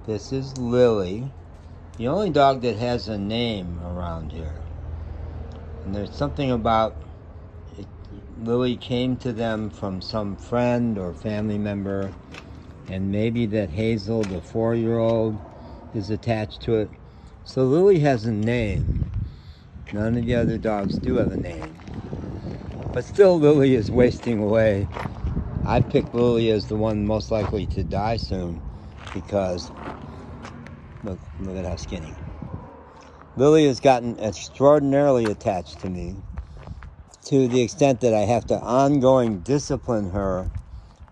This is Lily, the only dog that has a name around here. And there's something about it. Lily came to them from some friend or family member, and maybe that Hazel, the 4-year-old, is attached to it. So Lily has a name. None of the other dogs do have a name. But still, Lily is wasting away. I picked Lily as the one most likely to die soon because look at how skinny. Lily has gotten extraordinarily attached to me to the extent that I have to ongoing discipline her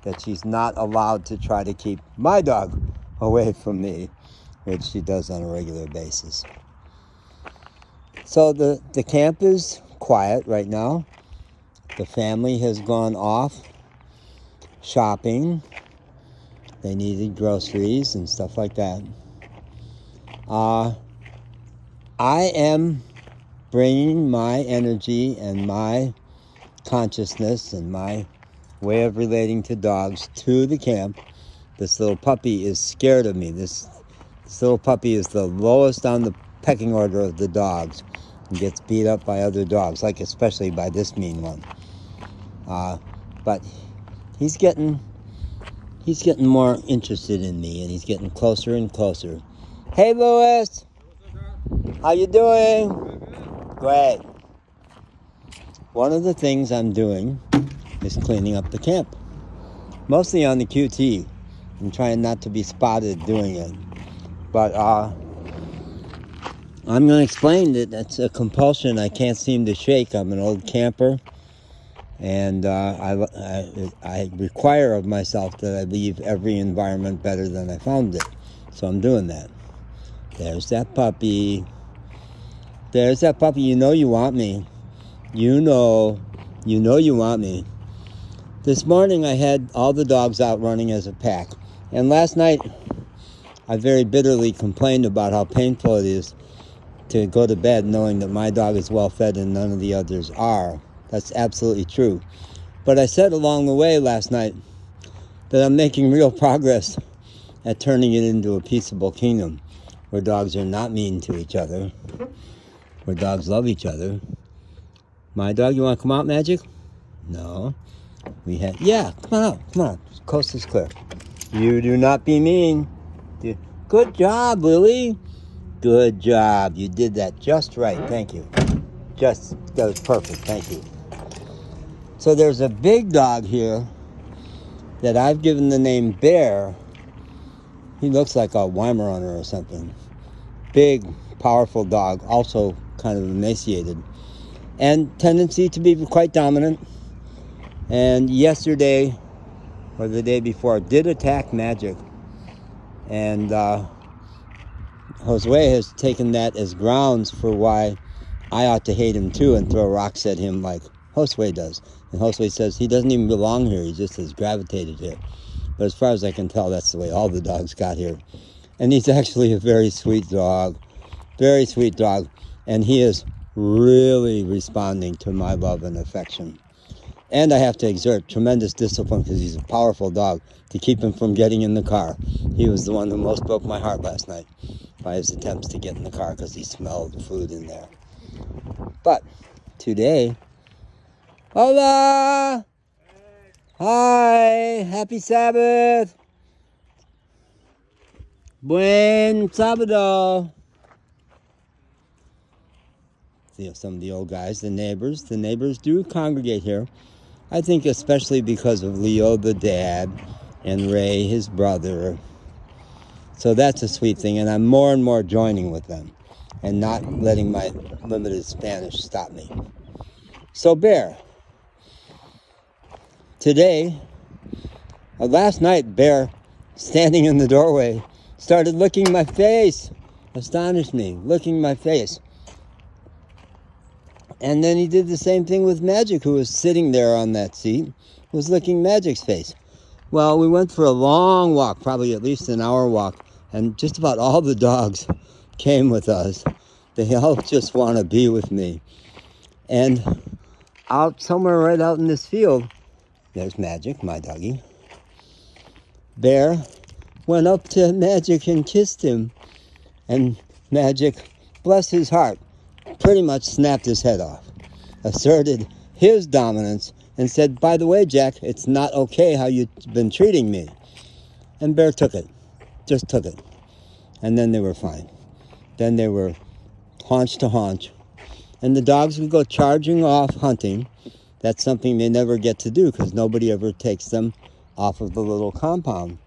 that she's not allowed to try to keep my dog away from me, which she does on a regular basis. So the camp is quiet right now. The family has gone off shopping. They needed groceries and stuff like that. I am bringing my energy and my consciousness and my way of relating to dogs to the camp. This little puppy is scared of me. This little puppy is the lowest on the pecking order of the dogs and gets beat up by other dogs, like especially by this mean one. But he's getting more interested in me, and he's getting closer and closer. Hey, Louis, how you doing? Great. One of the things I'm doing is cleaning up the camp, mostly on the QT. I'm trying not to be spotted doing it, but I'm going to explain that it's a compulsion I can't seem to shake. I'm an old camper. And I require of myself that I leave every environment better than I found it. So I'm doing that. There's that puppy. There's that puppy. You know you want me. You know you want me. This morning I had all the dogs out running as a pack. And last night I very bitterly complained about how painful it is to go to bed knowing that my dog is well fed and none of the others are. That's absolutely true. But I said along the way last night that I'm making real progress at turning it into a peaceable kingdom where dogs are not mean to each other, where dogs love each other. My dog, you want to come out, Magic? No. Yeah, come on. Coast is clear. You do not be mean. Good job, Lily. Good job. You did that just right. Thank you. That was perfect. Thank you. So there's a big dog here that I've given the name Bear. He looks like a Weimaraner or something. Big, powerful dog, also kind of emaciated. And tendency to be quite dominant. And yesterday, or the day before, did attack Magic. And Josue has taken that as grounds for why I ought to hate him too and throw rocks at him like Josue does. And Josue says he doesn't even belong here. He just has gravitated here. But as far as I can tell, that's the way all the dogs got here. And he's actually a very sweet dog. Very sweet dog. And he is really responding to my love and affection. And I have to exert tremendous discipline because he's a powerful dog to keep him from getting in the car. He was the one who most broke my heart last night by his attempts to get in the car because he smelled the food in there. But today, hola! Hi! Happy Sabbath! Buen sábado! See some of the old guys, the neighbors do congregate here. I think especially because of Leo, the dad, and Ray, his brother. So that's a sweet thing, and I'm more and more joining with them and not letting my limited Spanish stop me. So Bear, today, last night, Bear, standing in the doorway, started licking my face. Astonished me, licking my face. And then he did the same thing with Magic, who was sitting there on that seat, was licking Magic's face. Well, we went for a long walk, probably at least an hour walk, and just about all the dogs came with us. They all just want to be with me. And out somewhere right out in this field, there's Magic, my doggie. Bear went up to Magic and kissed him. And Magic, bless his heart, pretty much snapped his head off, asserted his dominance, and said, by the way, Jack, it's not okay how you've been treating me. And Bear took it, just took it. And then they were fine. Then they were haunch to haunch. And the dogs would go charging off hunting. That's something they never get to do because nobody ever takes them off of the little compound.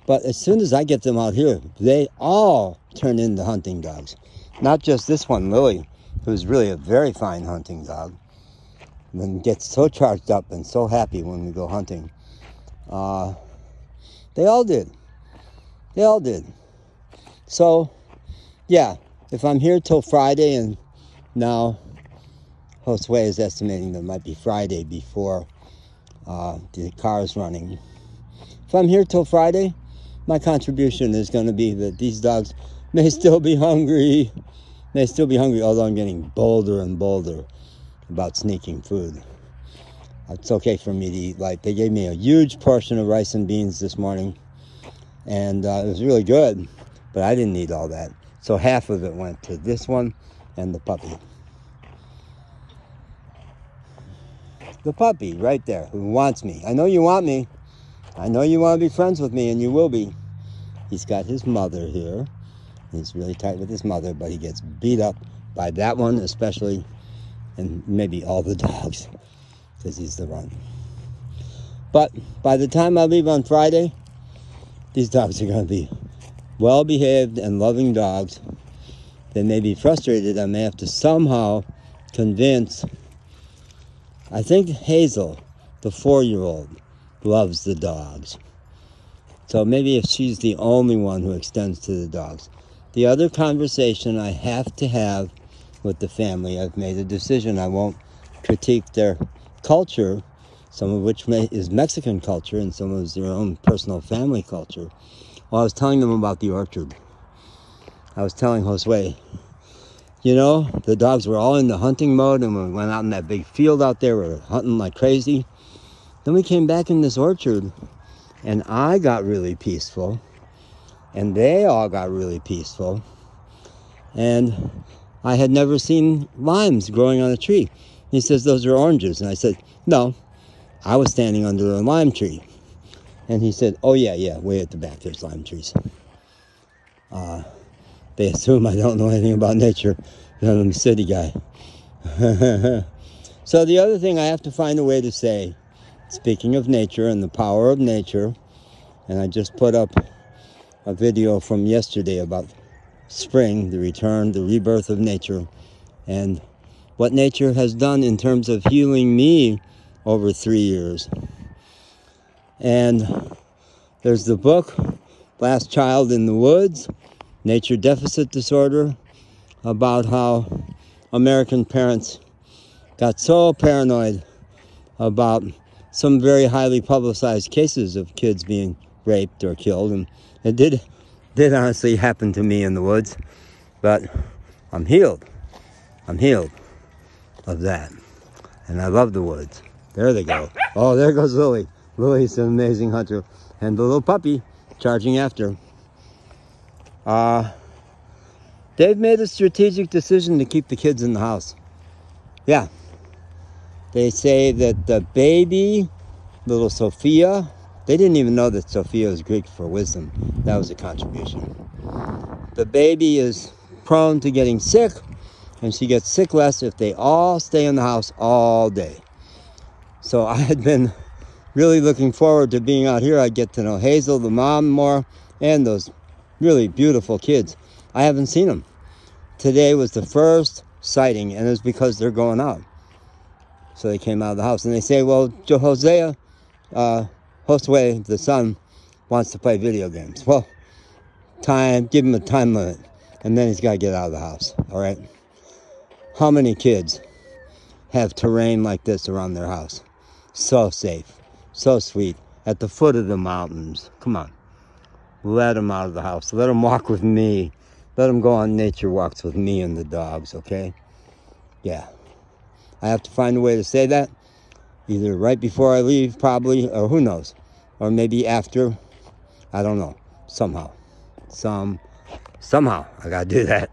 But as soon as I get them out here, they all turn into hunting dogs. Not just this one, Lily, who's really a very fine hunting dog, and gets so charged up and so happy when we go hunting. They all did. They all did. So, yeah, if I'm here till Friday, and now Josue is estimating that it might be Friday before the car is running. If I'm here till Friday, my contribution is going to be that these dogs may still be hungry, although I'm getting bolder and bolder about sneaking food. It's okay for me to eat light. They gave me a huge portion of rice and beans this morning, and it was really good, but I didn't eat all that. So half of it went to this one and the puppy. The puppy right there who wants me. I know you want me. I know you want to be friends with me, and you will be. He's got his mother here. He's really tight with his mother, but he gets beat up by that one especially, and maybe all the dogs, because he's the runt. But by the time I leave on Friday, these dogs are going to be well-behaved and loving dogs. They may be frustrated. I may have to somehow convince, I think Hazel, the 4-year-old, loves the dogs. So maybe if she's the only one who extends to the dogs. The other conversation I have to have with the family, I've made a decision. I won't critique their culture, some of which is Mexican culture and some of their own personal family culture. Well, I was telling them about the orchard. I was telling Josue, you know, the dogs were all in the hunting mode, and we went out in that big field out there, we were hunting like crazy. Then we came back in this orchard, and I got really peaceful, and they all got really peaceful, and I had never seen limes growing on a tree. He says, those are oranges. And I said, no, I was standing under a lime tree. And he said, oh yeah, way at the back there's lime trees. They assume I don't know anything about nature, because I'm a city guy. So the other thing I have to find a way to say, speaking of nature and the power of nature, and I just put up a video from yesterday about spring, the return, the rebirth of nature, and what nature has done in terms of healing me over 3 years. And there's the book, Last Child in the Woods, Nature Deficit Disorder, about how American parents got so paranoid about some very highly publicized cases of kids being raped or killed. And it did honestly happen to me in the woods, but I'm healed. I'm healed of that. And I love the woods. There they go. Oh, there goes Lily. Lily's an amazing hunter. And the little puppy charging after. They've made a strategic decision to keep the kids in the house. Yeah. They say that the baby, little Sophia, they didn't even know that Sophia was Greek for wisdom. That was a contribution. The baby is prone to getting sick, and she gets sick less if they all stay in the house all day. So I had been really looking forward to being out here. I'd get to know Hazel, the mom, more, and those really beautiful kids. I haven't seen them. Today was the first sighting, and it's because they're going out. So they came out of the house, and they say, well, Josue, the son, wants to play video games. Well, give him a time limit, and then he's got to get out of the house, all right? How many kids have terrain like this around their house? So safe, so sweet, at the foot of the mountains. Come on, let them out of the house. Let them walk with me. Let them go on nature walks with me and the dogs, okay? Yeah. I have to find a way to say that, either right before I leave, probably, or who knows, or maybe after. I don't know. somehow. Somehow I gotta do that.